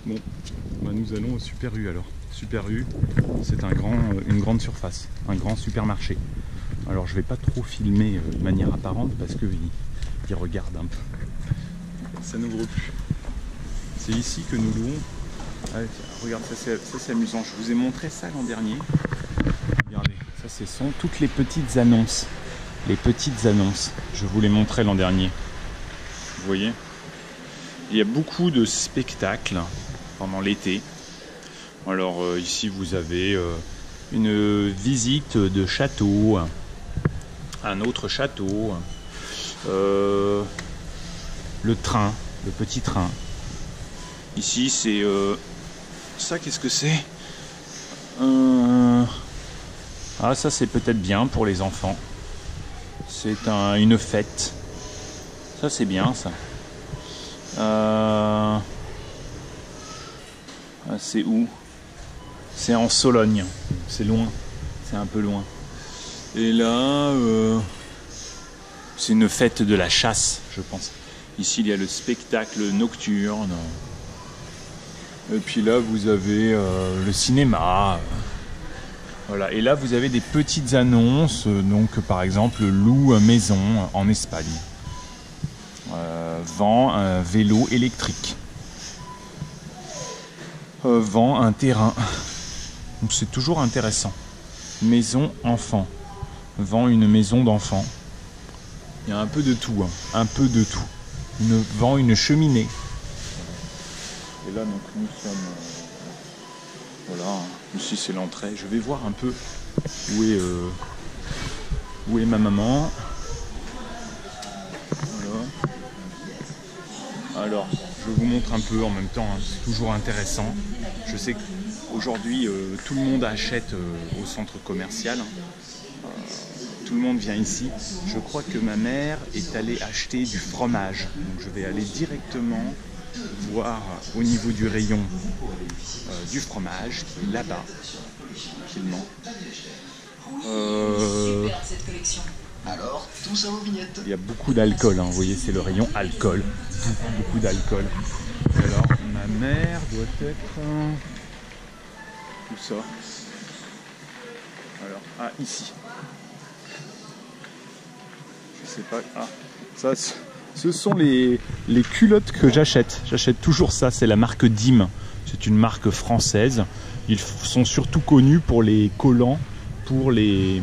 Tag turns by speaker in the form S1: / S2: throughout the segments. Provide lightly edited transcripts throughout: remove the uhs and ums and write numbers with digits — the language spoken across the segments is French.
S1: Bon, bah nous allons au Super U alors. Super U, c'est une grande surface, un grand supermarché. Alors je vais pas trop filmer de manière apparente parce qu'il regarde un peu. Ça n'ouvre plus. C'est ici que nous louons. Allez, regarde, ça c'est amusant. Je vous ai montré ça l'an dernier. Regardez, ça ce sont toutes les petites annonces. Les petites annonces. Je vous les montrais l'an dernier. Vous voyez ? Il y a beaucoup de spectacles pendant l'été. Alors ici vous avez une visite de château, un autre château, le train, le petit train. Ici c'est ça, qu'est-ce que c'est? Ah, ça c'est peut-être bien pour les enfants. C'est une fête. Ça c'est bien ça. C'est où? C'est en Sologne. C'est loin. C'est un peu loin. Et là, c'est une fête de la chasse, je pense. Ici, il y a le spectacle nocturne. Et puis là, vous avez le cinéma. Voilà. Et là, vous avez des petites annonces. Donc, par exemple, loue maison en Espagne. Vend un vélo électrique. Vend un terrain. Donc c'est toujours intéressant. Maison enfant. Vend une maison d'enfant. Il y a un peu de tout. Hein. Un peu de tout. Vend une cheminée. Et là donc nous sommes... voilà. Ici c'est l'entrée. Je vais voir un peu où est ma maman. Voilà. Alors, je vous montre un peu en même temps. Hein. C'est toujours intéressant. Je sais qu'aujourd'hui, tout le monde achète au centre commercial. Tout le monde vient ici. Je crois que ma mère est allée acheter du fromage. Donc je vais aller directement voir au niveau du rayon du fromage qui est là-bas, tranquillement.
S2: Alors, tout ça aux vignettes.
S1: Il y a beaucoup d'alcool, hein. Vous voyez, c'est le rayon alcool. Beaucoup d'alcool. Alors, ma mère doit être... Où ça? Alors, ici. Je sais pas. Ah, ça, ce sont les culottes que j'achète. J'achète toujours ça. C'est la marque Dim. C'est une marque française. Ils sont surtout connus pour les collants pour les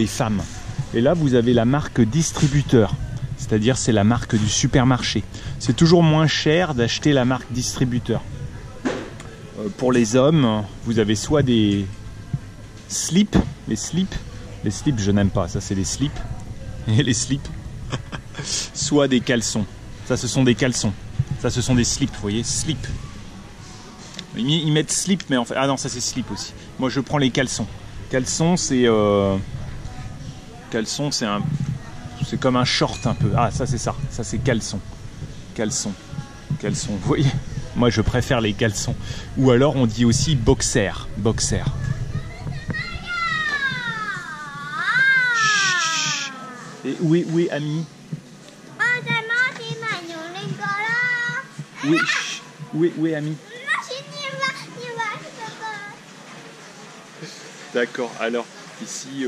S1: femmes. Et là, vous avez la marque distributeur. C'est-à-dire, c'est la marque du supermarché. C'est toujours moins cher d'acheter la marque distributeur. Pour les hommes, vous avez soit des slips. Les slips, je n'aime pas. Ça, c'est les slips. Et les slips. Soit des caleçons. Ça, ce sont des caleçons. Ça, ce sont des slips. Vous voyez, slip. Ils mettent slip, mais en fait... Ah non, ça, c'est slip aussi. Moi, je prends les caleçons. Caleçon, c'est... Caleçon, c'est comme un short un peu. Ah, ça c'est ça. Ça c'est caleçon. Caleçon. Vous voyez? Moi je préfère les caleçons. Ou alors on dit aussi boxer. Boxer. Et où est Ami? Où est Ami? D'accord. Alors ici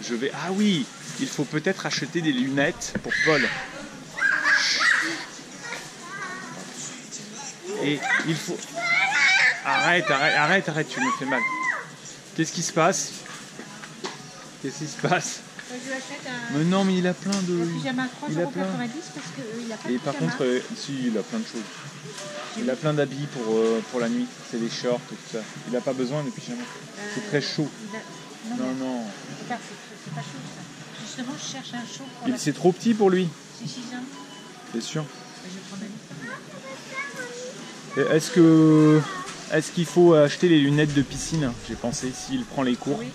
S1: je vais... Ah oui, il faut peut-être acheter des lunettes pour Paul. Et il faut... Arrête, tu me fais mal. Qu'est-ce qui se passe? Mais non, mais il a plein de... Il a plein.
S3: Parce que, il a pas de
S1: et par contre, si, il a plein de choses. Il a plein d'habits pour la nuit. C'est des shorts et tout ça. Il n'a pas besoin de pyjamas. C'est très chaud. Non.
S3: C'est pas chaud ça. Justement, je cherche un chaud pour
S1: C'est trop petit pour lui.
S3: C'est 6 ans.
S1: C'est sûr.
S3: Je vais prendre
S1: Est-ce qu'il faut acheter les lunettes de piscine? J'ai pensé, s'il prend les cours.
S3: Oui.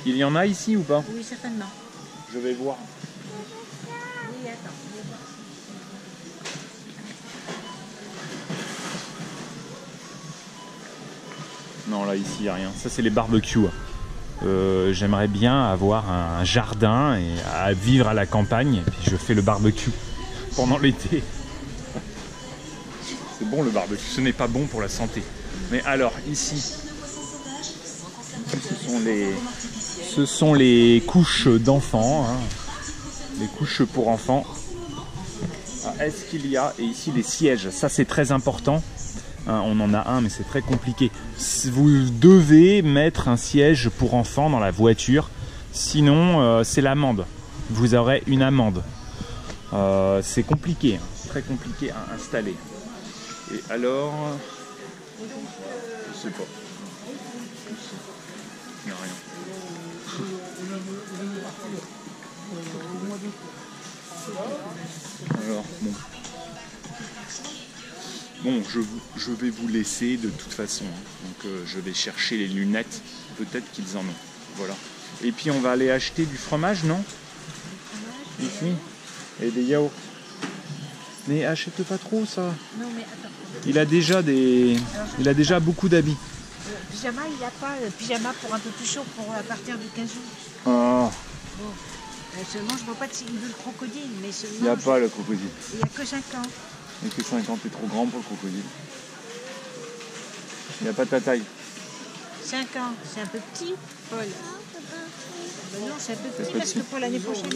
S1: Il y en a ici ou pas?
S3: Oui, certainement.
S1: Je vais voir.
S3: Oui, attends.
S1: Non, là, ici, il n'y a rien. Ça, c'est les barbecues. J'aimerais bien avoir un jardin et à vivre à la campagne. Et puis, je fais le barbecue pendant l'été. C'est bon le barbecue, ce n'est pas bon pour la santé. Mais alors, ici, ce sont les couches d'enfants, hein, les couches pour enfants. Est-ce qu'il y a, et ici les sièges, ça c'est très important. Hein, on en a un mais c'est très compliqué. Vous devez mettre un siège pour enfants dans la voiture, sinon c'est l'amende. Vous aurez une amende. C'est compliqué, hein, très compliqué à installer. Et alors, je sais pas. Il n'y a rien. Alors, bon. Bon, je vais vous laisser de toute façon. Donc, je vais chercher les lunettes. Peut-être qu'ils en ont. Voilà. Et puis, on va aller acheter du fromage, non? Ici. Et des yaourts. Mais achète pas trop, ça.
S3: Non, mais attends.
S1: Il a déjà beaucoup d'habits.
S3: Pyjama, il n'y a pas pyjama pour un peu plus chaud pour à partir du 15 jours.
S1: Oh.
S3: Bon. Seulement, je vois pas s'il veut le crocodile, mais seulement.
S1: Il n'y a pas le crocodile.
S3: Il n'y a que 5 ans.
S1: Il n'y a que 5 ans, t'es trop grand pour le crocodile. Il n'y a pas ta taille.
S3: 5 ans, c'est un peu petit, Paul. Ben non, c'est un peu
S1: C'est
S3: petit parce
S1: petit.
S3: que pour l'année prochaine.